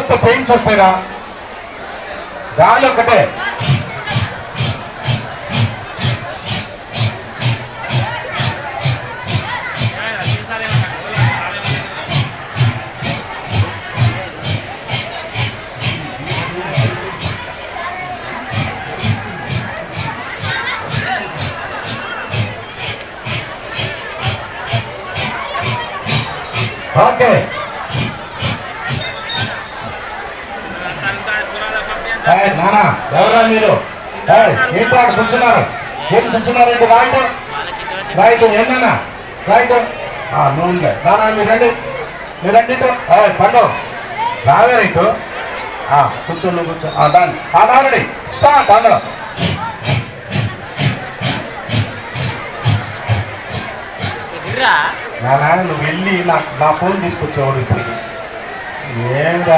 వస్తే పెయిన్స్ వస్తాయిరా, గాలి ఒకటే. ఓకే, నానా ఎవరా మీరు? ఏంటో అక్కడ కూర్చున్నారు, ఏం కూర్చున్నారు? ఏంటి రైట్ రైట్, ఏమన్నా రైట్ నూనె. నానా మీరు రండి, మీరు రండి. పండు రావే రైట్, కూర్చో నువ్వు కూర్చో. దాన్ని ఆల్రెడీ స్టార్ట్. అందులో నానా నువ్వు వెళ్ళి నా ఫోన్ తీసుకొచ్చేవాడు ఇప్పుడు. ఏంరా